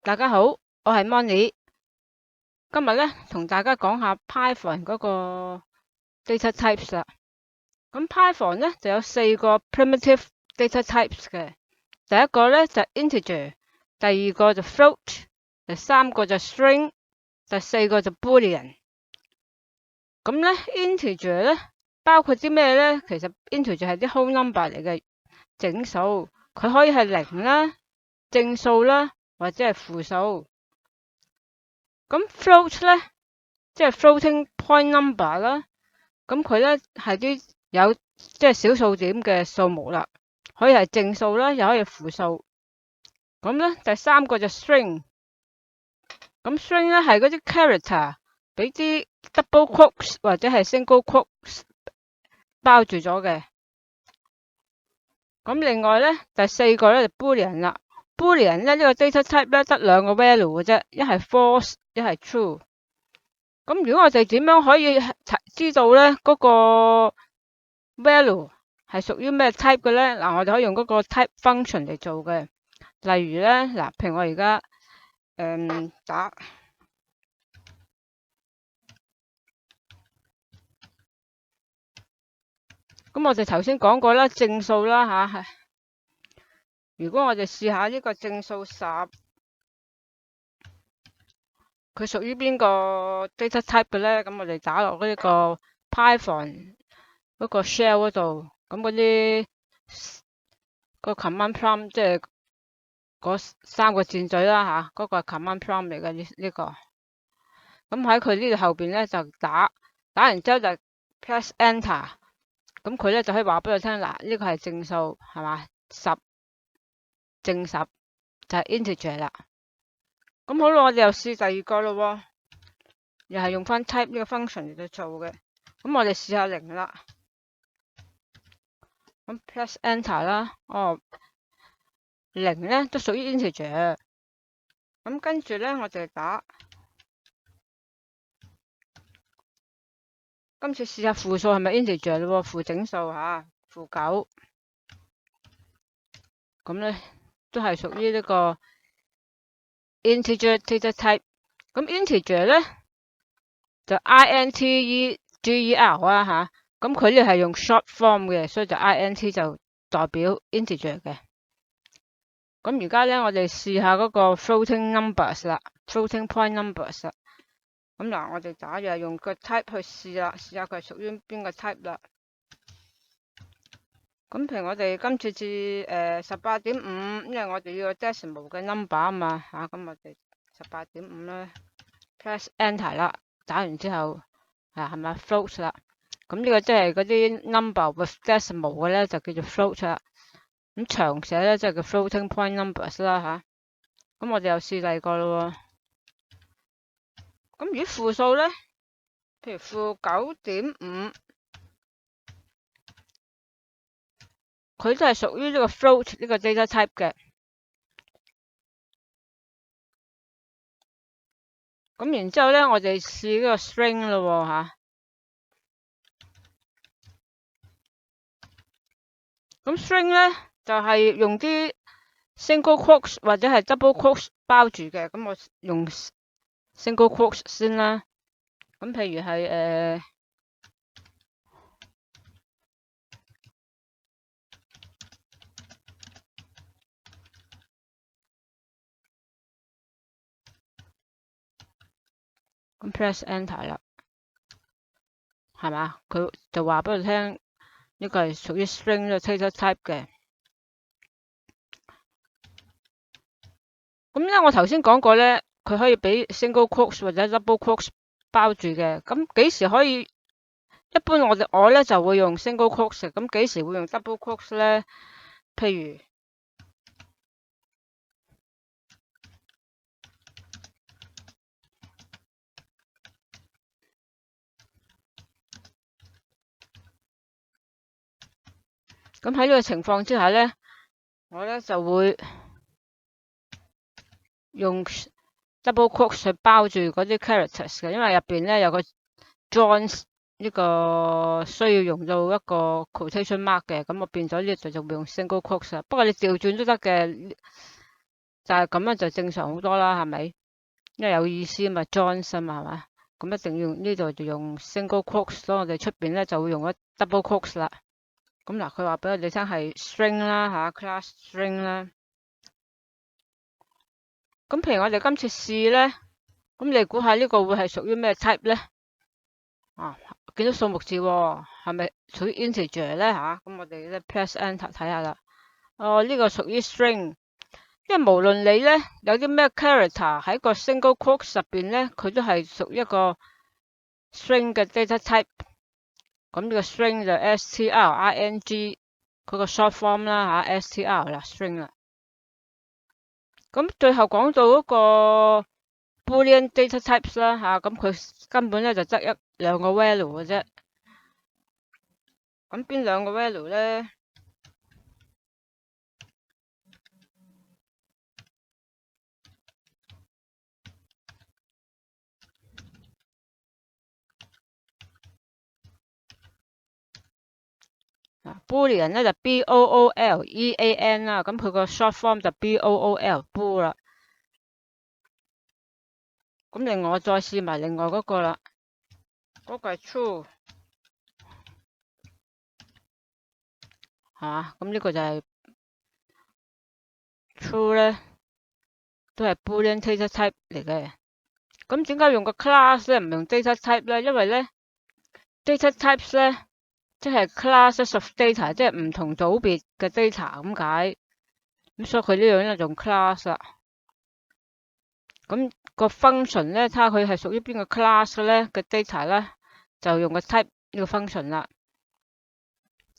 大家好，我係 Moni。今日咧同大家講下 Python 嗰個 data types 啦。咁 Python 咧就有4個 primitive data types 嘅。第一個咧就係 integer，第二個就 float，第三個就 string，第四個就 boolean。咁咧 integer 咧包括啲咩咧？其實 integer 係啲 whole number 嚟嘅，整數，佢可以係零啦、正數啦，或者係負數。咁 float 咧，即係 floating point number 啦。咁佢咧係啲有即係小數點嘅數目啦，可以係正數啦，又可以係負數。咁咧第三個就 string。咁 string 咧係嗰啲 character 俾啲 double quotes 或者係 single quotes 包住咗嘅。咁另外咧第四個咧就 boolean 啦。boolean 咧呢個 data type 咧得兩個 value 嘅啫，一係 false，一係 true。咁如果我哋點樣可以知道咧嗰個 value 係屬於咩 type 嘅咧？嗱，我哋可以用嗰個 type function 嚟做嘅。例如咧，嗱，譬如我而家打，咁我哋頭先講過啦，正數啦吓。如果我哋試下呢個正數10，佢屬於邊個 data type 嘅咧？咁我哋打落呢個 Python 嗰個 shell 嗰度，咁嗰啲個 command prompt 即係嗰3個箭嘴啦吓，嗰個係 command prompt 嚟嘅呢個。咁喺佢呢度後邊咧就打完之後就 press enter，咁佢咧就可以話俾我聽，嗱，呢個係正數係嘛，10正10就係 integer 啦。咁好啦，我哋又試第二個咯，又係用翻 type 呢個 function 嚟到做嘅。咁我哋試下0啦，咁 press enter 啦，哦，0咧都屬於 integer。咁跟住咧我哋打，今次試下負數係咪 integer 咯？負整數吓，負9，咁咧都係屬於呢個 integer data type。咁 integer 咧就 integer 啊吓，咁佢呢係用 short form 嘅，所以就 int 就代表 integer 嘅。咁而家咧我哋試下嗰個 floating numbers 啦 ，floating point numbers 啦。咁嗱，我哋打就用個 type 去試啦，試下佢係屬於邊個 type 啦。咁譬如我哋今次至18.5，因為我哋要個 decimal 嘅 number 啊嘛吓，咁我哋18.5啦 ，press enter 啦，打完之後係咪 float 啦？咁呢個即係嗰啲 number with decimal 嘅咧，就叫做 float 啦。咁長寫咧即係叫 floating point numbers 啦吓。咁我哋又試第二個咯。咁如果負數咧，譬如負9.5，佢都係屬於呢個 float 呢個 data type 嘅。咁然之後咧，我哋試呢個 string 咯吓。咁 string 咧就係用啲 single quotes 或者係 double quotes 包住嘅。咁我用 single quotes 先啦。咁譬如係咁 press enter 啦，係嘛？佢就話俾我聽呢個係屬於 string 嘅 data type 嘅。咁因為我頭先講過咧，佢可以俾 single quotes 或者 double quotes 包住嘅。咁幾時可以？一般我咧就會用 single quotes，咁幾時會用 double quotes 咧？譬如咁喺呢個情況之下咧，我咧就會用 double quotes 去包住嗰啲 characters 嘅，因為入邊咧有個 joins 呢個需要用到一個 quotation mark 嘅，咁我變咗呢度就會用 single quotes 啦。不過你調轉都得嘅。就係咁樣就正常好多啦，係咪？因為有意思嘛，Johnson 嘛，係嘛？咁一定要呢度就用 single quotes，所以我哋出邊咧就會用咗 double quotes 啦。咁嗱，佢話俾我哋聽係 string 啦嚇，class string 啦。咁譬如我哋今次試咧，咁你估下呢個會係屬於咩 type 咧？啊，見到數目字喎，係咪屬於 integer 咧嚇？咁我哋咧 press enter 睇下啦。哦，呢個屬於 string，因為無論你咧有啲咩 character 喺個 single quotes 入邊咧，佢都係屬於一個 string 嘅 data type。咁呢個 string 就 string，佢個 short form 啦嚇 ，str 啦 string 啦。咁最後講到嗰個 Boolean data types 啦嚇，咁佢根本咧就得兩個 value 嘅啫。咁邊兩個 value 咧？Boolean 咧就 boolean 啦，咁佢個 short form 就 bool 啦。咁另外我再試埋另外嗰個啦，嗰個係 true 嚇，咁呢個就係 true 咧，都係 Boolean data type 嚟嘅。咁點解用個 class 咧唔用 data type 咧？因為咧 data types 咧即係 classes of data，即係唔同組別嘅 data 咁解。咁所以佢呢樣咧用 class 啦。咁個 function 咧，睇下佢係屬於邊個 class 咧嘅 data 咧，就用個 type 呢個 function 啦。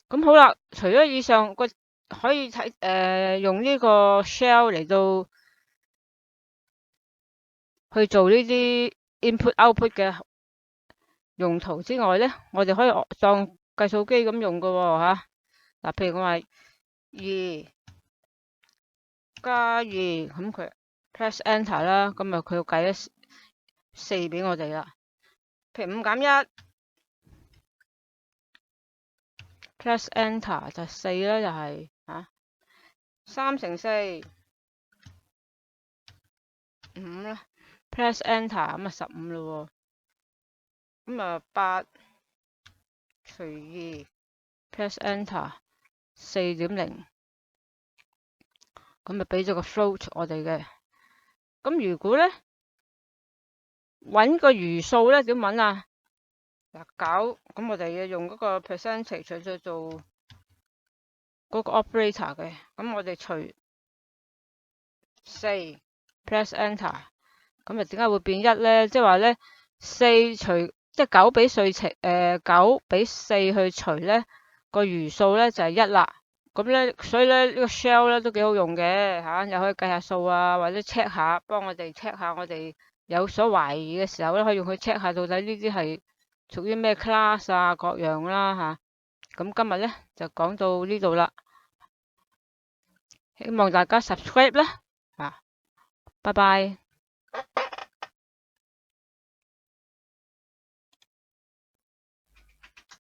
咁好啦，除咗以上個可以睇用呢個 shell 嚟到去做呢啲 input output 嘅用途之外咧，我哋可以當計數機咁用噶喎嚇。嗱，譬如我話2加2，咁佢 press enter 啦，咁啊佢要計咗4俾我哋啦。譬如5減1 press enter 就4啦，就係嚇3乘4 5啦，press enter 咁啊15咯喎。咁啊8除2 press enter 4.0，咁咪俾咗個 float 我哋嘅。咁如果咧揾個餘數咧點揾啊？嗱9，咁我哋要用嗰個 percentage 去做嗰個 operator 嘅。咁我哋除4 press enter，咁啊點解會變1咧？即係話咧4除即係9俾9俾4去除咧，個餘數咧就係1啦。咁咧所以咧呢個 shell 咧都幾好用嘅嚇，又可以計下數啊，或者 check 下，幫我哋 check 下我哋有所懷疑嘅時候咧，可以用佢 check 下到底呢啲係屬於咩 class 啊各樣啦嚇。咁今日咧就講到呢度啦，希望大家 subscribe 啦嚇，拜拜。